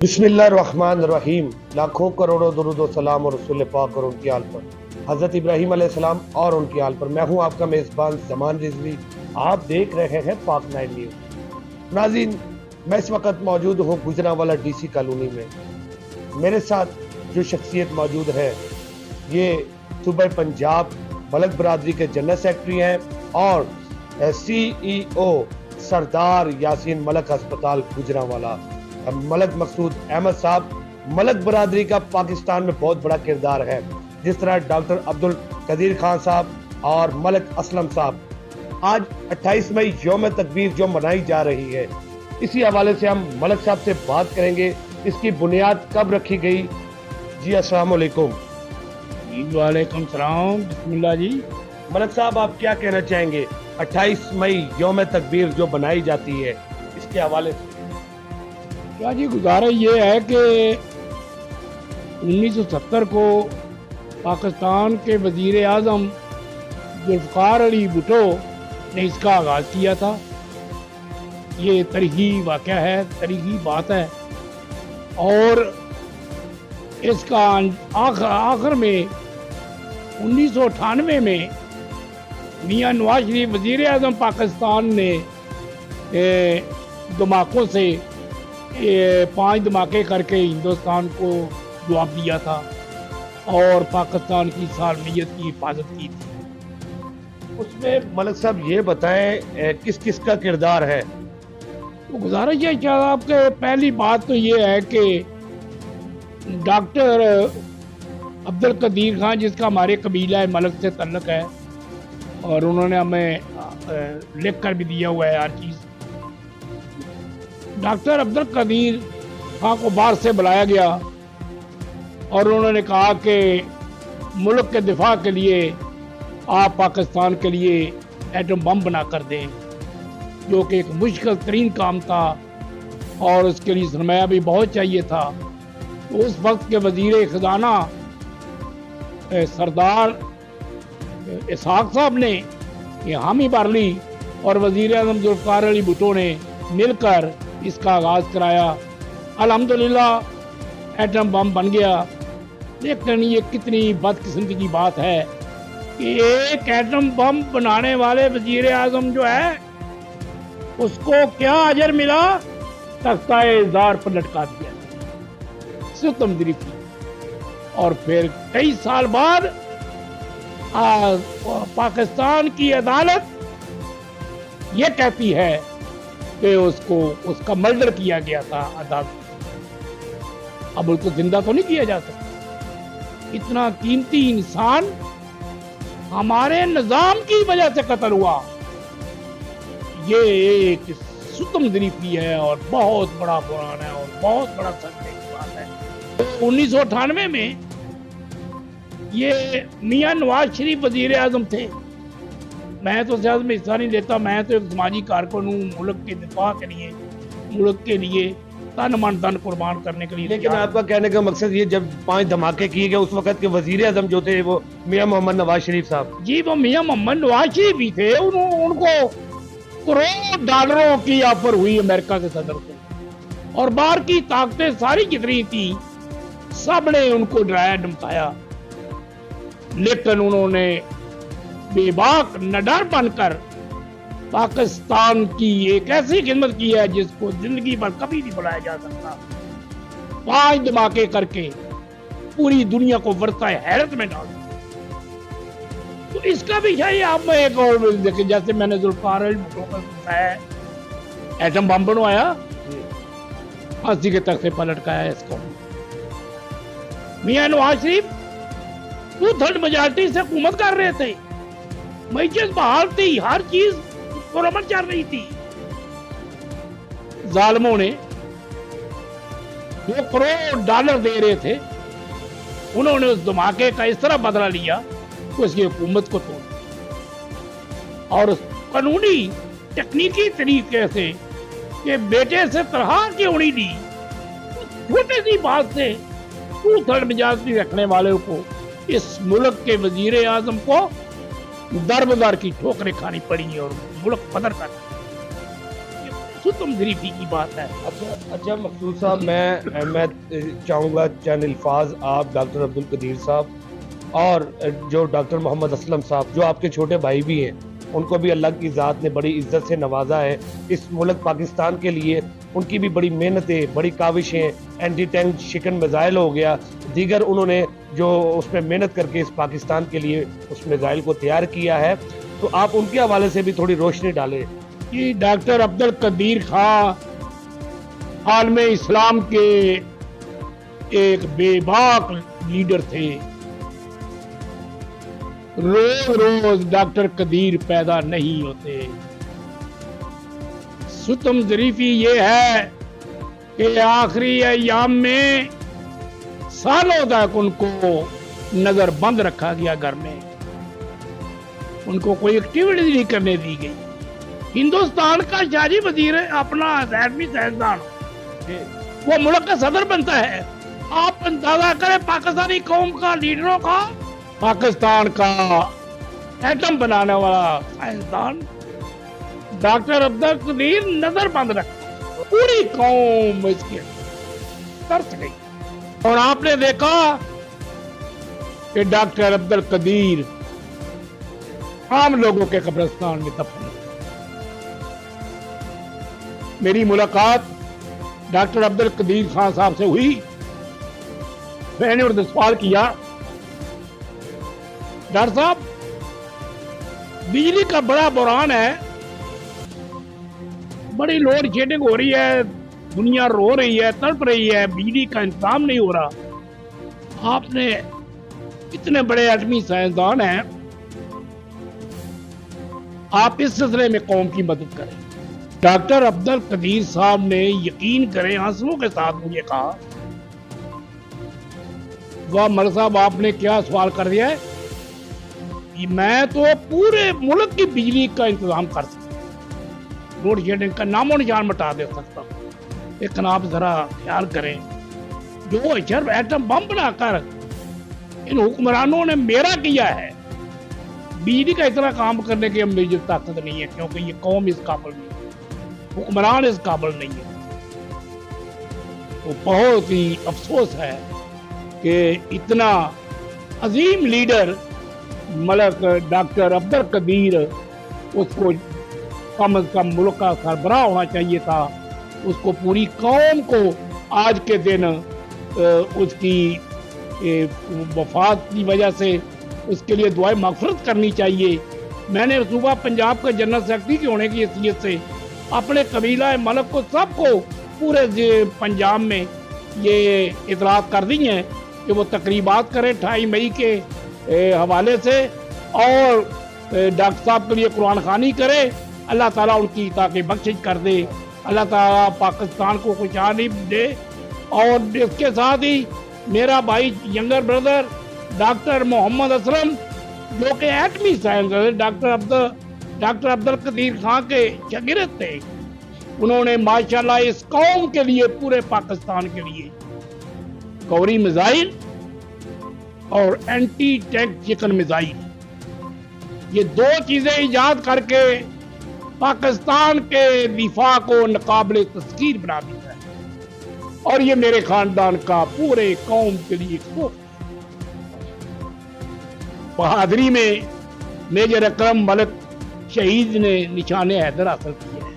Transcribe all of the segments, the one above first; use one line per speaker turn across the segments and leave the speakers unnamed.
बिस्मिल्लाहिर्रहमानिर्रहीम। लाखों करोड़ों दुरूद व सलाम और रसूल पाक और उनकी आल पर, हज़रत इब्राहीम अलैहिस्सलाम और उनकी आल पर। मैं हूं आपका मेज़बान ज़मान रिजवी। आप देख रहे हैं पाक 9 न्यूज़। नाज़रीन, मैं इस वक्त मौजूद हूं गुजरांवाला डीसी कॉलोनी में। मेरे साथ जो शख्सियत मौजूद है ये सूबे पंजाब मलक बरादरी के जनरल सेक्रेटरी हैं और CEO सरदार यासीन मलक अस्पताल गुजरांवाला मलक मकसूद अहमद साहब। मलक बरादरी का पाकिस्तान में बहुत बड़ा किरदार है, जिस तरह डॉक्टर अब्दुल कदीर खान साहब और मलक असलम साहब। आज 28 मई यौम तकबीर जो मनाई जा रही है, इसी हवाले से हम मलक साहब से बात करेंगे। इसकी बुनियाद कब रखी गई? जी अस्सलाम वालेकुम।
वालेकुम सलाम। बिस्मिल्लाह जी।
मलक साहब, आप क्या कहना चाहेंगे 28 मई यौम तकबीर जो बनाई जाती है, इसके हवाले से?
क्या जी, गुजारा ये है कि 1970 को पाकिस्तान के वज़ीर आज़म जुल्फ़िकार अली भुट्टो ने इसका आगाज़ किया था। ये तारीख़ी वाक़या है, तारीख़ी बात है। और इसका आखिर में 1998 में मियां नवाज शरीफ वज़ीर आज़म पाकिस्तान ने धमाकों से 5 धमाके करके हिंदुस्तान को जवाब दिया था और पाकिस्तान की सालमियत की हिफाजत की थी।
उसमें मलक साहब ये बताएं किस किस का किरदार है?
तो गुजारिश है क्या आपके, पहली बात तो ये है कि डॉक्टर अब्दुल कदीर खान, जिसका हमारे कबीला मलक से तल्लुक़ है और उन्होंने हमें लिख कर भी दिया हुआ है हर चीज़। डॉक्टर अब्दुल कदीर खान को बाहर से बुलाया गया और उन्होंने कहा कि मुल्क के दिफा के लिए आप पाकिस्तान के लिए एटम बम बना कर दें, जो कि एक मुश्किल तरीन काम था और उसके लिए सरमाया भी बहुत चाहिए था। तो उस वक्त के वज़ीर ख़जाना सरदार इसहाक साहब ने ये हामी भर ली और वज़ीर आज़म जुल्फ़िकार अली भुट्टो ने मिलकर इसका आगाज़ कराया। अल्हम्दुलिल्लाह एटम बम बन गया। लेकिन ये कितनी बदकिस्मती की बात है कि एक एटम बम बनाने वाले वज़ीर आज़म जो है उसको क्या अजर मिला? तख्ता-ए-ज़ार पर लटका दिया, सितमगीरी की। और फिर कई साल बाद पाकिस्तान की अदालत ये कहती है कि उसका मर्डर किया गया था अदालत। अब उसको जिंदा तो नहीं किया जा सकता। इतना कीमती इंसान हमारे निजाम की वजह से कत्ल हुआ, ये एक सितमगीरी है और बहुत बड़ा बुरान है और बहुत बड़ा सदमे की बात है। 1998 में ये मियां नवाज शरीफ वज़ीर आज़म थे। मैं तो सियासत में हिस्सा नहीं लेता, मैं तो एक समाजी कारकुन हूँ, मुल्क के दिफा के लिए, मुल्क के लिए तन मन धन कुर्बान करने के लिए।
लेकिन आपका कहने का मकसद ये, जब 5 धमाके किए गए उस वक्त के वज़ीर आज़म जो थे वो मियां मोहम्मद नवाज शरीफ साहब।
जी, वो मियां मोहम्मद नवाज शरीफ ही थे। उनको करोड़ डॉलरों की ऑफर हुई अमेरिका के सदर को और बाहर की ताकतें सारी जितनी थी सब ने उनको डराया धमकाया, लेकिन उन्होंने बेबाक निडर बनकर पाकिस्तान की एक ऐसी खिदमत की है जिसको जिंदगी भर कभी नहीं भुलाया जा सकता। 5 धमाके करके पूरी दुनिया को वर्ताए हैरत में डाल दिया। तो इसका भी चाहिए आप में एक और देखें, जैसे मैंने जुल्फ़िकार अली भुट्टो को बताया, एटम बम बनवाया, फांसी के तख्ते पर लटकाया इसको। मियां नवाज शरीफ 2/3 मेजॉरिटी से हुकूमत कर रहे थे, मैशत बहाल थी, हर चीज बराबर चल रही थी। जालिमों ने $2 करोड़ दे रहे थे, उन्होंने उस धमाके का इस तरह बदला लिया कि उसकी हुकूमत को तोड़ और कानूनी तकनीकी तरीके से कि बेटे से तरह क्यों नहीं दी, छोटी सी बात से 2/3 मेजॉरिटी रखने वाले को, इस मुल्क के वज़ीर आज़म को दर बदर की ठोकरें खानी पड़ी और मुल्क पदर कर। ستم ظریفی کی بات ہے۔
اچھا مقصود صاحب، میں چاہوں گا چند الفاظ آپ ڈاکٹر عبدالقدیر صاحب اور جو ڈاکٹر محمد اسلم صاحب جو آپ کے چھوٹے بھائی بھی ہیں، ان کو بھی اللہ کی ذات نے بڑی عزت سے نوازا ہے اس ملک پاکستان کے لیے۔ ان کی بھی بڑی محنتیں، بڑی کاوشیں، اینٹی ٹینک شکن میزائل ہو گیا، دیگر انہوں نے جو اس میں محنت کر کے اس پاکستان کے لیے اس میزائل کو تیار کیا ہے، تو آپ ان کے حوالے سے بھی تھوڑی روشنی ڈالیں۔
کہ ڈاکٹر عبدالقدیر خان عالم اسلام کے ایک بے باک لیڈر تھے۔ روز روز ڈاکٹر قدیر پیدا نہیں ہوتے۔ ستم ظریفی یہ ہے کہ آخری ایام میں سالوں تک ان کو نظر بند رکھا گیا گھر میں، ان کو کوئی ایکٹیویٹی نہیں کرنے دی گئی۔ ہندوستان کا شاہی وزیر اپنا ایٹمی سائنسدان وہ ملک کا صدر بنتا ہے۔ آپ اندازہ کریں پاکستانی قوم کا، لیڈروں کا، پاکستان کا ایٹم بنانے والا سائنسدان ڈاکٹر عبدالقدیر نظر بند رکھتا، پوری قوم اس کے ترس گئی۔ اور آپ نے دیکھا کہ ڈاکٹر عبدالقدیر عام لوگوں کے قبرستان میں دفن۔ میری ملاقات ڈاکٹر عبدالقدیر خان صاحب سے ہوئی، میں نے انہیں سوال کیا، ڈاکٹر صاحب بجلی کا بڑا بحران ہے، بڑی لوڈ شیڈنگ ہو رہی ہے، دنیا رو رہی ہے، تڑپ رہی ہے، بجلی کا انتظام نہیں ہو رہا، آپ نے اتنے بڑے ایٹمی سائنسدان ہیں، آپ اس سلسلے میں قوم کی مدد کریں۔ ڈاکٹر عبدالقدیر صاحب نے یقین کریں آنسوؤں کے ساتھ مجھے کہا، واہ مل صاحب آپ نے کیا سوال کر دیا ہے، میں تو پورے ملک کی بجلی کا انتظام کر سکتا ہوں، لوڈ شیڈنگ کا نام و نشان مٹا دے سکتا ہوں، لیکن آپ ذرا خیال کریں جو اشرف ایٹم بم بنا کر ان حکمرانوں نے میرا کیا ہے، بجلی کا اتنا کام کرنے کی میری طاقت نہیں ہے، کیونکہ یہ قوم اس قابل نہیں ہے، حکمران اس قابل نہیں ہے۔ تو بہت ہی افسوس ہے کہ اتنا عظیم لیڈر ملک ڈاکٹر عبدالقدیر، اس کو کم از کم ملک کا سربراہ ہونا چاہیے تھا، اس کو پوری قوم کو آج کے دن اس کی وفات کی وجہ سے اس کے لیے دعائیں مغفرت کرنی چاہیے۔ میں نے صوبہ پنجاب کا جنرل سیکرٹری کے ہونے کی حیثیت سے اپنے قبیلہ ملک کو سب کو پورے پنجاب میں یہ اطلاعات کر دی ہیں کہ وہ تقریبات کریں 28 مئی کے حوالے سے، اور ڈاکٹر صاحب کے لیے قرآن خوانی کرے، اللہ تعالیٰ ان کی تاکہ بخشش کر دے، اللہ تعالیٰ پاکستان کو خوشحالی دے۔ اور اس کے ساتھ ہی میرا بھائی ینگر بردر ڈاکٹر محمد اسلم جو کہ ایٹمی سائنس ڈاکٹر عبدالقدیر خان کے شاگرد تھے، انہوں نے ماشاءاللہ اس قوم کے لیے، پورے پاکستان کے لیے گوری میزائل اور اینٹی ٹینک چکن میزائل، یہ دو چیزیں ایجاد کر کے پاکستان کے دفاع کو ناقابل تسخیر بنا دیا ہے، اور یہ میرے خاندان کا پورے قوم کے لیے خوف۔ بہادری میں میجر اکرم ملک شہید نے نشان حیدر حاصل کیا ہے۔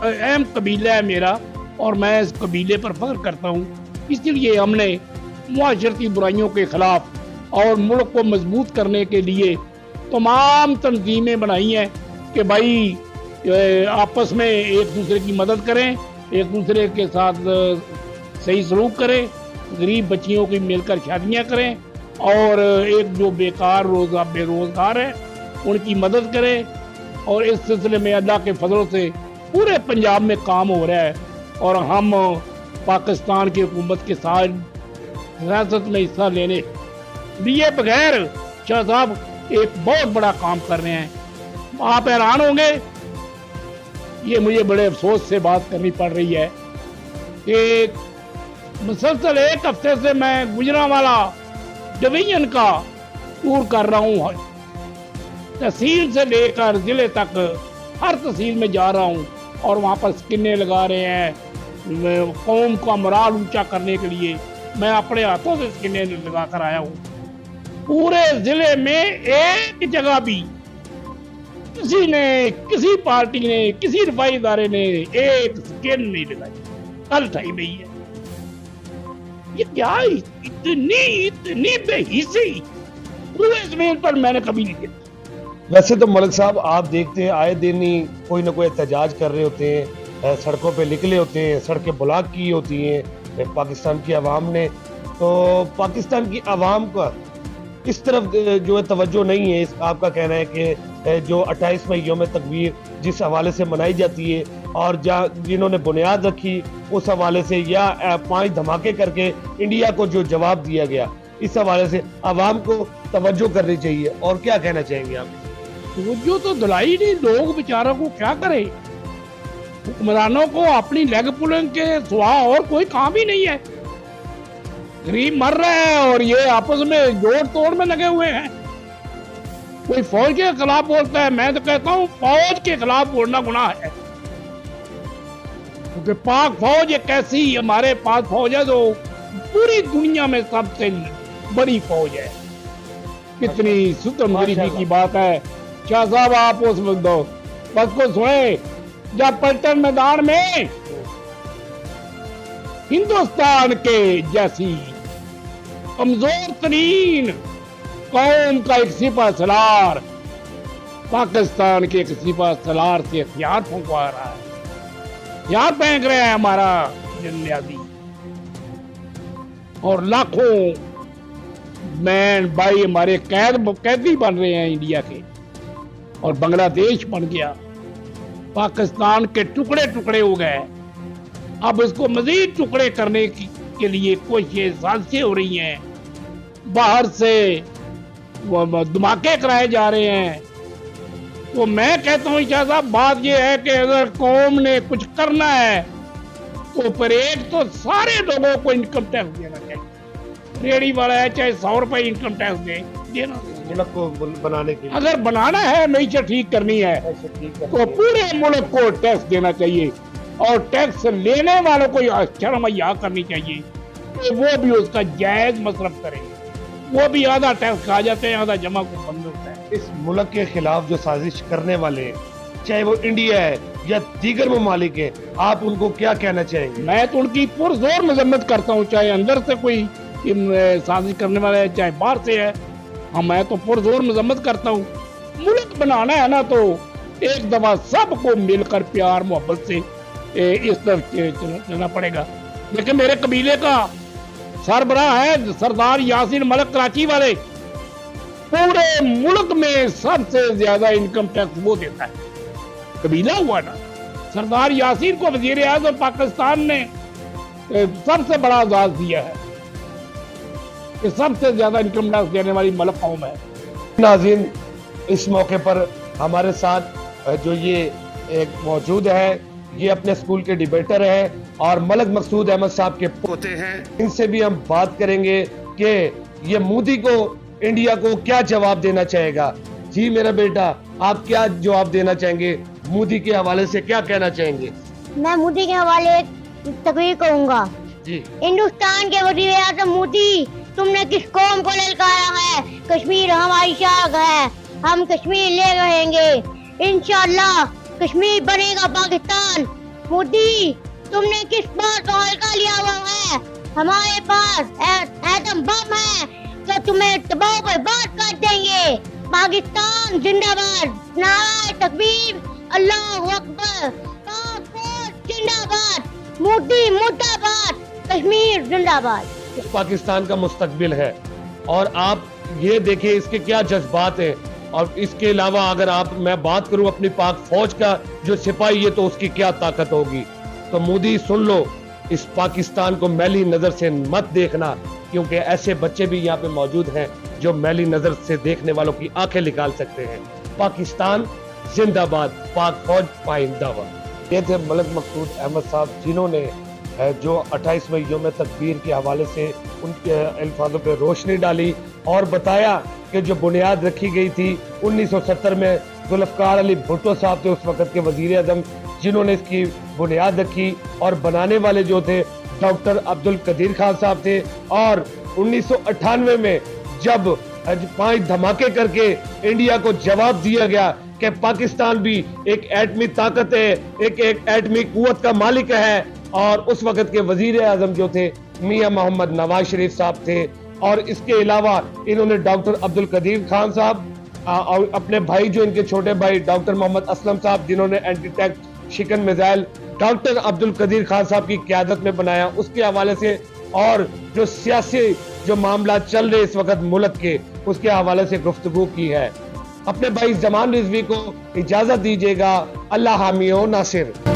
اہم قبیلہ ہے میرا اور میں اس قبیلے پر فخر کرتا ہوں، اس لیے ہم نے معاشرتی برائیوں کے خلاف اور ملک کو مضبوط کرنے کے لیے تمام تنظیمیں بنائی ہیں کہ بھائی آپس میں ایک دوسرے کی مدد کریں، ایک دوسرے کے ساتھ صحیح سلوک کریں، غریب بچیوں کی مل کر شادیاں کریں، اور ایک جو بیکار بے روزگار ہیں ان کی مدد کریں۔ اور اس سلسلے میں اللہ کے فضل سے پورے پنجاب میں کام ہو رہا ہے، اور ہم پاکستان کی حکومت کے ساتھ ریاست میں حصہ لینے لیے بغیر شاہ صاحب ایک بہت بڑا کام کر رہے ہیں۔ آپ حیران ہوں گے، یہ مجھے بڑے افسوس سے بات کرنی پڑ رہی ہے کہ مسلسل ایک ہفتے سے میں گجرانوالہ ڈویژن کا ٹور کر رہا ہوں، تحصیل سے لے کر ضلع تک ہر تحصیل میں جا رہا ہوں، और वहाँ पर स्किनें लगा रहे हैं कौम का मोराल ऊंचा करने के लिए। मैं अपने हाथों से स्किनें लगा कर आया हूँ। पूरे जिले में एक जगह भी किसी ने, किसी पार्टी ने, किसी रफाई इदारे ने एक स्किन नहीं लगाई, कल ढाई गई है। ये क्या इतनी बेहिसी पूरे जमीन पर मैंने कभी नहीं देखी।
वैसे तो मलिक साहब आप देखते हैं आए दिन ही कोई ना कोई एहतजाज कर रहे होते हैं, सड़कों पे निकले होते हैं, सड़कें ब्लॉक की होती हैं पाकिस्तान की आवाम ने। तो पाकिस्तान की आवाम का इस तरफ जो है तवज्जो नहीं है। आपका कहना है कि जो 28 मई यौम तकबीर जिस हवाले से मनाई जाती है और जिन्होंने बुनियाद रखी उस हवाले से, या 5 धमाके करके इंडिया को जो जवाब दिया गया, इस हवाले से आवाम को तवज्जो करनी चाहिए। और क्या कहना चाहेंगे आप?
तवज्जो तो दिलाई नहीं, लोग बेचारों को क्या करे, हुक्मरानों को अपनी लेग पुलिंग के सिवा और कोई काम ही नहीं है। गरीब मर रहे हैं और ये आपस में जोड़ तोड़ में लगे हुए हैं। कोई फौज के खिलाफ बोलता है, मैं तो कहता हूँ फौज के खिलाफ बोलना गुनाह है, क्योंकि पाक फौज एक ऐसी हमारे पास फौज है जो पूरी दुनिया में सबसे बड़ी फौज है। कितनी सुतम गरीबी की बात है। शाह साहब आप उस बस को सुने, जब पलटन मैदान में हिंदुस्तान के जैसी कमजोर तरीन कौम का एक सिपा सलार पाकिस्तान के एक सिपा सलार से हथियार फुंकवा रहा है, हथियार फेंक रहे हैं हमारा जिंदगी, और लाखों बहन भाई हमारे कैदी बन रहे हैं इंडिया के, और बांग्लादेश बन गया, पाकिस्तान के टुकड़े टुकड़े हो गए। अब इसको मजीद टुकड़े करने के लिए कोशिशें साजिशें हो रही हैं, बाहर से धमाके कराए जा रहे हैं। तो मैं कहता हूँ शाह साहब, बात यह है कि अगर कौम ने कुछ करना है तो फिर एक तो सारे लोगों को इनकम टैक्स देना चाहिए। रेडी वाला है चाहे 100 रुपए इनकम टैक्स देना
मुल्क को बनाने के लिए,
अगर बनाना है मैशत ठीक करनी है तो पूरे मुल्क को टैक्स देना चाहिए, और टैक्स लेने वालों को शर्म हया करनी चाहिए कि वो भी उसका जायज मसरफ करे। वो भी आधा टैक्स खा जाते हैं, आधा जमा को बंद होता है।
इस मुल्क के खिलाफ जो साजिश करने वाले हैं, चाहे वो इंडिया है या दीगर ममालिक है, आप उनको क्या कहना चाहेंगे?
मैं तो उनकी पुरजोर मजम्मत करता हूँ, चाहे अंदर से कोई साजिश करने वाला है चाहे बाहर से है। हाँ, मैं तो पुरजोर मजम्मत करता हूँ। मुल्क बनाना है ना तो एक दफा सबको मिलकर प्यार मोहब्बत से इस तरफ चलना पड़ेगा। लेकिन मेरे कबीले का सरबराह है सरदार यासीन मलिक कराची वाले, पूरे मुल्क में सबसे ज्यादा इनकम टैक्स वो देता है, कबीला हुआ ना। सरदार यासीन को वजीर आज़म पाकिस्तान ने सबसे बड़ा एजाज दिया है कि सबसे ज्यादा इनकम टैक्स देने वाली मलिक कौम है।
नाज़रीन, इस मौके पर हमारे साथ जो ये एक मौजूद है, ये अपने स्कूल के डिबेटर हैं और मलिक मकसूद अहमद साहब के पोते हैं। इनसे भी हम बात करेंगे कि ये मोदी को, इंडिया को क्या जवाब देना चाहेगा। जी मेरा बेटा, आप क्या जवाब देना चाहेंगे? मोदी के हवाले से क्या कहना चाहेंगे?
मैं मोदी के हवाले तकरीर करूंगा।
जी,
हिंदुस्तान के वज़ीर आज़म मोदी, तुमने किस कौम को ललकारा है? कश्मीर हमारी शाख है, हम कश्मीर ले रहेंगे इंशाअल्लाह। कश्मीर बनेगा पाकिस्तान। मोदी, तुमने किस बात को हल्का लिया हुआ है? हमारे पास एटम बम है तो तुम्हें तबाह बर्बाद कर देंगे। पाकिस्तान जिंदाबाद, नारे तकबीर, अल्लाहू अकबर, पाक फौज जिंदाबाद, मोदी मुर्दाबाद, कश्मीर जिंदाबाद।
पाकिस्तान का मुस्तकबिल है और आप ये देखिए इसके क्या जज्बात हैं। और इसके अलावा अगर मैं बात करूं अपनी पाक फौज का जो सिपाही है तो उसकी क्या ताकत होगी। तो मोदी सुन लो, इस पाकिस्तान को मैली नजर से मत देखना, क्योंकि ऐसे बच्चे भी यहाँ पे मौजूद हैं जो मैली नजर से देखने वालों की आंखें निकाल सकते हैं। पाकिस्तान जिंदाबाद, पाक फौज पाइंदाबाद। ये थे मलिक मकसूद अहमद साहब, जिन्होंने जो 28 मई यौम तकबीर के हवाले से उनके अल्फाजों पर रोशनी डाली और बताया कि जो बुनियाद रखी गई थी 1970 में जुल्फ़िकार अली भुट्टो साहब थे, उस वक्त के वजीर आज़म, جنہوں نے اس کی بنیاد رکھی، اور بنانے والے جو تھے ڈاکٹر عبدالقدیر خان صاحب تھے۔ اور 1998 میں جب 5 دھماکے کر کے انڈیا کو جواب دیا گیا کہ پاکستان بھی ایک ایٹمی طاقت ہے، ایک ایٹمی قوت کا مالک ہے، اور اس وقت کے وزیر اعظم جو تھے میاں محمد نواز شریف صاحب تھے، اور اس کے علاوہ انہوں نے ڈاکٹر عبدالقدیر خان صاحب اور اپنے بھائی جو ان کے چھوٹے بھائی ڈاکٹر محمد اسلم صاحب جنہوں نے اینٹی ٹینک شکن میزائل ڈاکٹر عبدالقدیر خان صاحب کی قیادت میں بنایا، اس کے حوالے سے، اور جو سیاسی جو معاملات چل رہے اس وقت ملک کے، اس کے حوالے سے گفتگو کی ہے۔ اپنے بھائی زمان رضوی کو اجازت دیجیے گا۔ اللہ حامی و ناصر۔